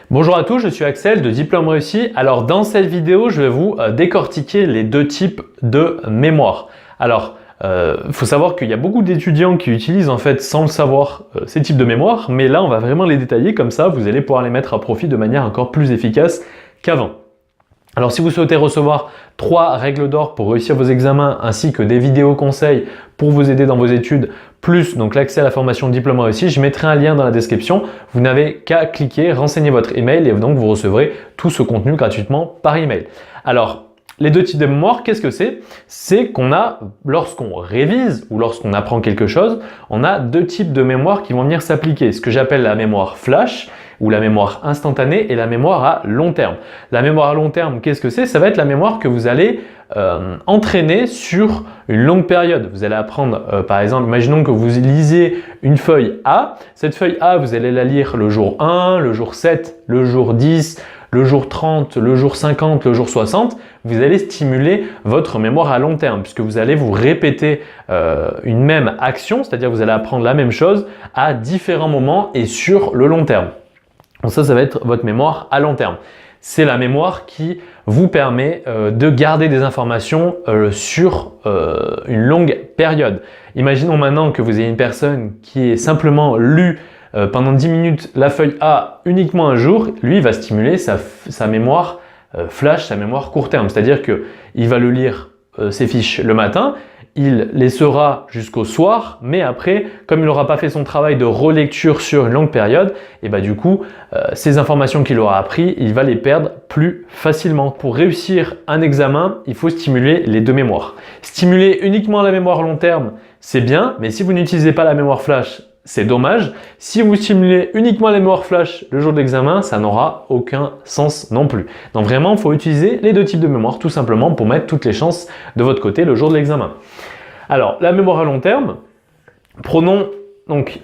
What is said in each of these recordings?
Bonjour à tous, je suis Axel de Diplôme Réussi. Alors dans cette vidéo, je vais vous décortiquer les deux types de mémoire. Alors, faut savoir qu'il y a beaucoup d'étudiants qui utilisent en fait sans le savoir ces types de mémoire, mais là on va vraiment les détailler comme ça, vous allez pouvoir les mettre à profit de manière encore plus efficace qu'avant. Alors si vous souhaitez recevoir 3 règles d'or pour réussir vos examens ainsi que des vidéos conseils pour vous aider dans vos études, plus donc l'accès à la formation Diplôme Réussi, je mettrai un lien dans la description. Vous n'avez qu'à cliquer, renseigner votre email et donc vous recevrez tout ce contenu gratuitement par email. Alors, les deux types de mémoire, qu'est-ce que c'est? C'est qu'on a, lorsqu'on révise ou lorsqu'on apprend quelque chose, on a deux types de mémoire qui vont venir s'appliquer. Ce que j'appelle la mémoire flash ou la mémoire instantanée et la mémoire à long terme. La mémoire à long terme, qu'est-ce que c'est? Ça va être la mémoire que vous allez entraîner sur une longue période. Vous allez apprendre, par exemple, imaginons que vous lisez une feuille A. Cette feuille A, vous allez la lire le jour 1, le jour 7, le jour 10, le jour 30, le jour 50, le jour 60, vous allez stimuler votre mémoire à long terme puisque vous allez vous répéter une même action, c'est-à-dire vous allez apprendre la même chose à différents moments et sur le long terme. Donc ça va être votre mémoire à long terme. C'est la mémoire qui vous permet de garder des informations sur une longue période. Imaginons maintenant que vous ayez une personne qui est simplement lu pendant 10 minutes la feuille A uniquement un jour, lui il va stimuler sa mémoire flash, sa mémoire court terme. C'est-à-dire qu'il va le lire ses fiches le matin, il les sera jusqu'au soir, mais après, comme il n'aura pas fait son travail de relecture sur une longue période, et bah du coup, ces informations qu'il aura appris, il va les perdre plus facilement. Pour réussir un examen, il faut stimuler les deux mémoires. Stimuler uniquement la mémoire long terme, c'est bien, mais si vous n'utilisez pas la mémoire flash, c'est dommage. Si vous stimulez uniquement la mémoire flash le jour de l'examen, ça n'aura aucun sens non plus. Donc vraiment, il faut utiliser les deux types de mémoire tout simplement pour mettre toutes les chances de votre côté le jour de l'examen. Alors, la mémoire à long terme, prenons donc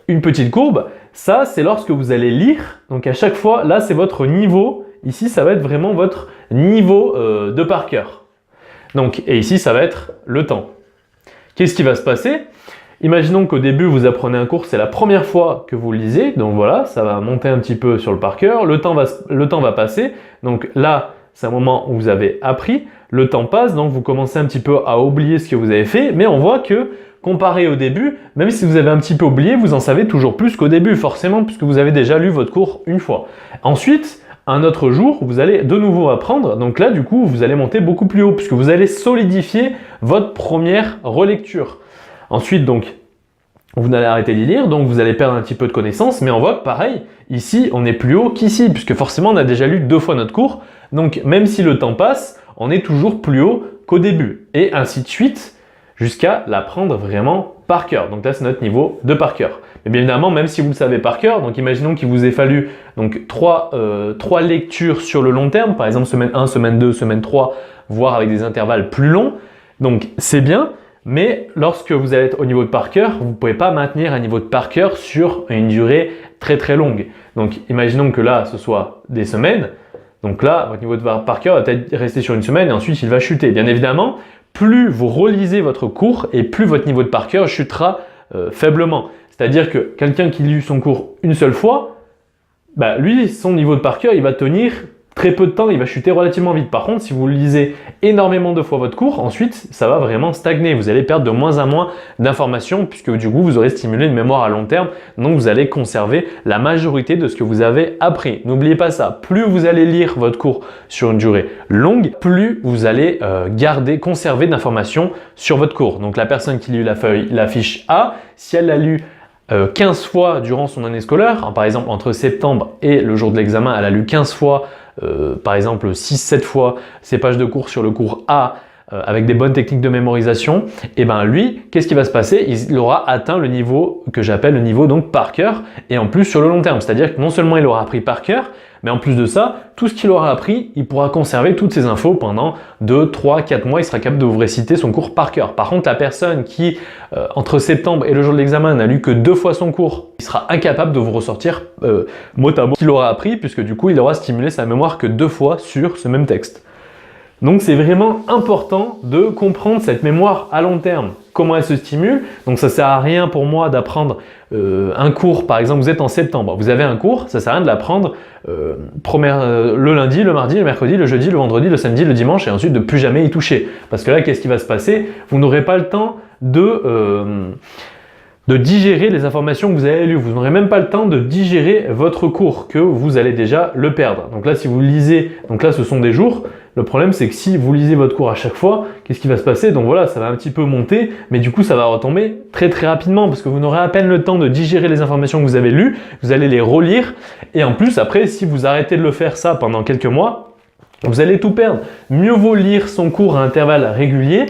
une petite courbe. Ça, c'est lorsque vous allez lire. Donc à chaque fois, là, c'est votre niveau. Ici, ça va être vraiment votre niveau de par cœur. Donc, et ici, ça va être le temps. Qu'est-ce qui va se passer? Imaginons qu'au début, vous apprenez un cours, c'est la première fois que vous le lisez. Donc voilà, ça va monter un petit peu sur le par cœur. Le temps va passer. Donc là, c'est un moment où vous avez appris. Le temps passe, donc vous commencez un petit peu à oublier ce que vous avez fait. Mais on voit que, comparé au début, même si vous avez un petit peu oublié, vous en savez toujours plus qu'au début, forcément, puisque vous avez déjà lu votre cours une fois. Ensuite, un autre jour, vous allez de nouveau apprendre. Donc là, du coup, vous allez monter beaucoup plus haut, puisque vous allez solidifier votre première relecture. Ensuite, donc, vous n'allez arrêter d'y lire, donc vous allez perdre un petit peu de connaissances, mais on voit que pareil, ici, on est plus haut qu'ici, puisque forcément, on a déjà lu 2 fois notre cours. Donc, même si le temps passe, on est toujours plus haut qu'au début. Et ainsi de suite, jusqu'à l'apprendre vraiment par cœur. Donc là, c'est notre niveau de par cœur. Mais bien évidemment, même si vous le savez par cœur, donc imaginons qu'il vous ait fallu donc, 3 lectures sur le long terme, par exemple semaine 1, semaine 2, semaine 3, voire avec des intervalles plus longs. Donc, c'est bien. Mais lorsque vous allez être au niveau de par cœur, vous ne pouvez pas maintenir un niveau de par cœur sur une durée très très longue. Donc imaginons que là, ce soit des semaines. Donc là, votre niveau de par cœur va peut-être rester sur une semaine et ensuite il va chuter. Bien évidemment, plus vous relisez votre cours et plus votre niveau de par cœur chutera faiblement. C'est-à-dire que quelqu'un qui lit son cours une seule fois, bah, lui, son niveau de par cœur, il va tenir très peu de temps, il va chuter relativement vite. Par contre, si vous lisez énormément de fois votre cours, ensuite, ça va vraiment stagner. Vous allez perdre de moins en moins d'informations puisque du coup, vous aurez stimulé une mémoire à long terme. Donc, vous allez conserver la majorité de ce que vous avez appris. N'oubliez pas ça. Plus vous allez lire votre cours sur une durée longue, plus vous allez conserver d'informations sur votre cours. Donc, la personne qui lit la fiche A, si elle l'a lu 15 fois durant son année scolaire, par exemple entre septembre et le jour de l'examen, elle a lu 15 fois, par exemple 6-7 fois ses pages de cours sur le cours A avec des bonnes techniques de mémorisation, et ben lui, qu'est-ce qui va se passer? Il aura atteint le niveau que j'appelle le niveau donc par cœur et en plus sur le long terme. C'est-à-dire que non seulement il aura appris par cœur, mais en plus de ça, tout ce qu'il aura appris, il pourra conserver toutes ces infos pendant 2, 3, 4 mois. Il sera capable de vous réciter son cours par cœur. Par contre, la personne qui, entre septembre et le jour de l'examen, n'a lu que 2 fois son cours, il sera incapable de vous ressortir mot à mot ce qu'il aura appris puisque du coup, il aura stimulé sa mémoire que 2 fois sur ce même texte. Donc c'est vraiment important de comprendre cette mémoire à long terme. Comment elle se stimule? Donc ça sert à rien pour moi d'apprendre un cours, par exemple vous êtes en septembre, vous avez un cours, ça sert à rien de l'apprendre le lundi, le mardi, le mercredi, le jeudi, le vendredi, le samedi, le dimanche et ensuite de plus jamais y toucher. Parce que là, qu'est-ce qui va se passer? Vous n'aurez pas le temps de digérer les informations que vous avez lues. Vous n'aurez même pas le temps de digérer votre cours, que vous allez déjà le perdre. Donc là, si vous lisez, donc là ce sont des jours, le problème c'est que si vous lisez votre cours à chaque fois, qu'est-ce qui va se passer? Donc voilà, ça va un petit peu monter, mais du coup ça va retomber très rapidement parce que vous n'aurez à peine le temps de digérer les informations que vous avez lues, vous allez les relire, et en plus après, si vous arrêtez de le faire ça pendant quelques mois, vous allez tout perdre. Mieux vaut lire son cours à intervalles réguliers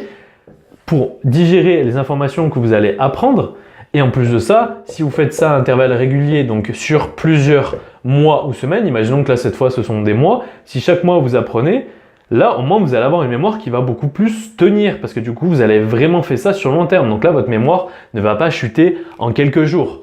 pour digérer les informations que vous allez apprendre. Et en plus de ça, si vous faites ça à intervalles réguliers, donc sur plusieurs mois ou semaines, imaginons que là cette fois ce sont des mois, si chaque mois vous apprenez, là au moins vous allez avoir une mémoire qui va beaucoup plus tenir parce que du coup vous allez vraiment faire ça sur le long terme. Donc là votre mémoire ne va pas chuter en quelques jours.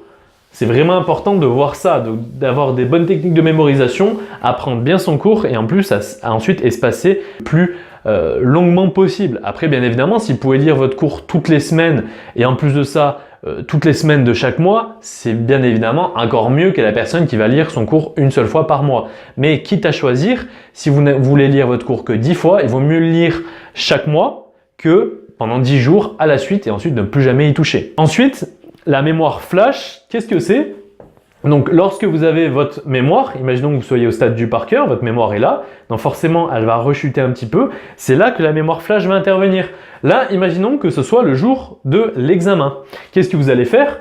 C'est vraiment important de voir ça, d'avoir des bonnes techniques de mémorisation, apprendre bien son cours et en plus à ensuite espacer plus longuement possible. Après bien évidemment, si vous pouvez lire votre cours toutes les semaines et en plus de ça, toutes les semaines de chaque mois, c'est bien évidemment encore mieux que la personne qui va lire son cours une seule fois par mois. Mais quitte à choisir, si vous ne voulez lire votre cours que 10 fois, il vaut mieux le lire chaque mois que pendant 10 jours à la suite et ensuite ne plus jamais y toucher. Ensuite, la mémoire flash, qu'est-ce que c'est? Donc lorsque vous avez votre mémoire, imaginons que vous soyez au stade du par cœur, votre mémoire est là, donc forcément elle va rechuter un petit peu, c'est là que la mémoire flash va intervenir. Là, imaginons que ce soit le jour de l'examen. Qu'est-ce que vous allez faire?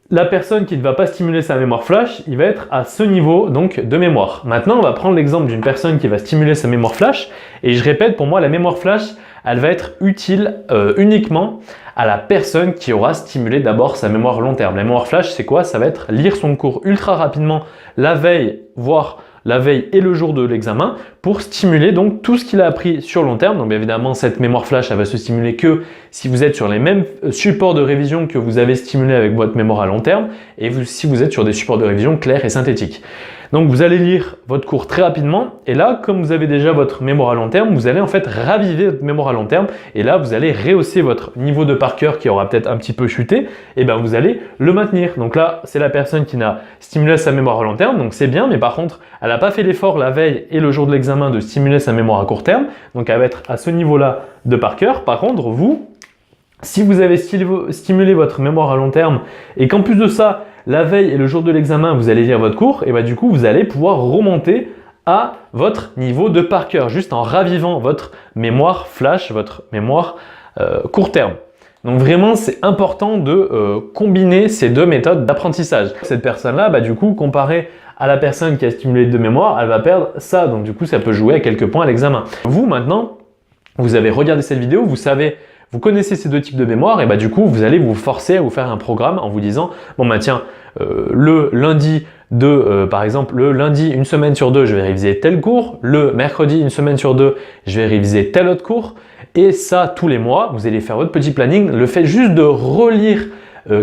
La personne qui ne va pas stimuler sa mémoire flash, il va être à ce niveau donc de mémoire. Maintenant, on va prendre l'exemple d'une personne qui va stimuler sa mémoire flash, et je répète, pour moi la mémoire flash, elle va être utile uniquement à la personne qui aura stimulé d'abord sa mémoire long terme. La mémoire flash, c'est quoi? Ça va être lire son cours ultra rapidement la veille, voire la veille et le jour de l'examen pour stimuler donc tout ce qu'il a appris sur long terme. Donc bien évidemment, cette mémoire flash, elle va se stimuler que si vous êtes sur les mêmes supports de révision que vous avez stimulé avec votre mémoire à long terme et si vous êtes sur des supports de révision clairs et synthétiques. Donc vous allez lire votre cours très rapidement et là, comme vous avez déjà votre mémoire à long terme, vous allez en fait raviver votre mémoire à long terme et là, vous allez rehausser votre niveau de par cœur qui aura peut-être un petit peu chuté et bien vous allez le maintenir. Donc là, c'est la personne qui n'a stimulé sa mémoire à long terme, donc c'est bien, mais par contre, elle n'a pas fait l'effort la veille et le jour de l'examen de stimuler sa mémoire à court terme, donc elle va être à ce niveau-là de par cœur. Par contre, vous, si vous avez stimulé votre mémoire à long terme et qu'en plus de ça, la veille et le jour de l'examen, vous allez lire votre cours, et bien du coup, vous allez pouvoir remonter à votre niveau de par cœur, juste en ravivant votre mémoire flash, votre mémoire court terme. Donc vraiment, c'est important de combiner ces deux méthodes d'apprentissage. Cette personne-là, bah, du coup, comparée à la personne qui a stimulé de mémoire, elle va perdre ça. Donc du coup, ça peut jouer à quelques points à l'examen. Vous, maintenant, vous avez regardé cette vidéo, vous savez, vous connaissez ces deux types de mémoire et bah du coup, vous allez vous forcer à vous faire un programme en vous disant bon bah tiens, le lundi par exemple, le lundi une semaine sur deux, je vais réviser tel cours, le mercredi une semaine sur deux, je vais réviser tel autre cours et ça tous les mois, vous allez faire votre petit planning. Le fait juste de relire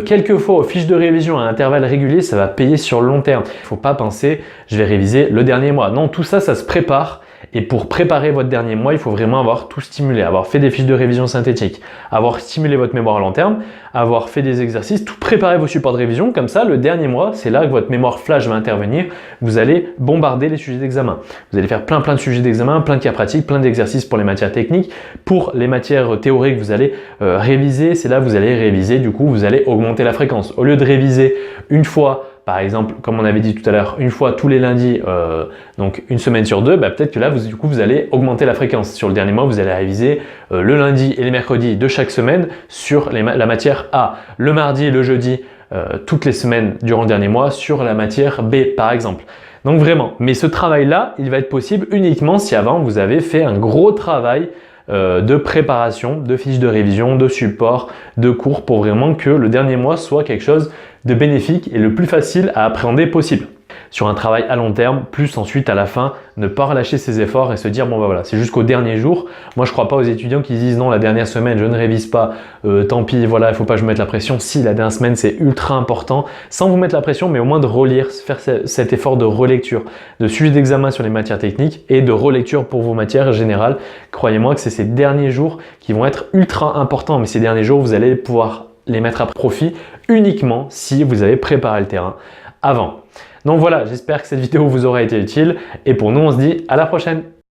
quelques fois aux fiches de révision à intervalles réguliers, ça va payer sur le long terme. Il ne faut pas penser je vais réviser le dernier mois. Non, tout ça, ça se prépare. Et pour préparer votre dernier mois, il faut vraiment avoir tout stimulé, avoir fait des fiches de révision synthétiques, avoir stimulé votre mémoire à long terme, avoir fait des exercices, tout préparer vos supports de révision. Comme ça, le dernier mois, c'est là que votre mémoire flash va intervenir. Vous allez bombarder les sujets d'examen. Vous allez faire plein de sujets d'examen, plein de cas pratiques, plein d'exercices pour les matières techniques. Pour les matières théoriques, vous allez réviser. C'est là que vous allez réviser. Du coup, vous allez augmenter la fréquence. Au lieu de réviser une fois, par exemple, comme on avait dit tout à l'heure, une fois tous les lundis, donc une semaine sur deux, bah, peut-être que là, du coup, vous allez augmenter la fréquence. Sur le dernier mois, vous allez réviser le lundi et les mercredis de chaque semaine sur la matière A. Le mardi et le jeudi, toutes les semaines durant le dernier mois sur la matière B, par exemple. Donc vraiment, mais ce travail-là, il va être possible uniquement si avant, vous avez fait un gros travail de préparation, de fiches de révision, de support, de cours pour vraiment que le dernier mois soit quelque chose de bénéfique et le plus facile à appréhender possible. sur un travail à long terme, plus ensuite à la fin ne pas relâcher ses efforts et se dire bon bah voilà, c'est jusqu'au dernier jour. Moi je crois pas aux étudiants qui disent non, la dernière semaine je ne révise pas, tant pis, voilà, il faut pas que je me mette la pression. Si, la dernière semaine c'est ultra important, sans vous mettre la pression, mais au moins de relire, faire cet effort de relecture, de suivi d'examen sur les matières techniques et de relecture pour vos matières générales. Croyez-moi que c'est ces derniers jours qui vont être ultra importants, mais ces derniers jours vous allez pouvoir les mettre à profit uniquement si vous avez préparé le terrain avant. Donc voilà, j'espère que cette vidéo vous aura été utile et pour nous on se dit à la prochaine.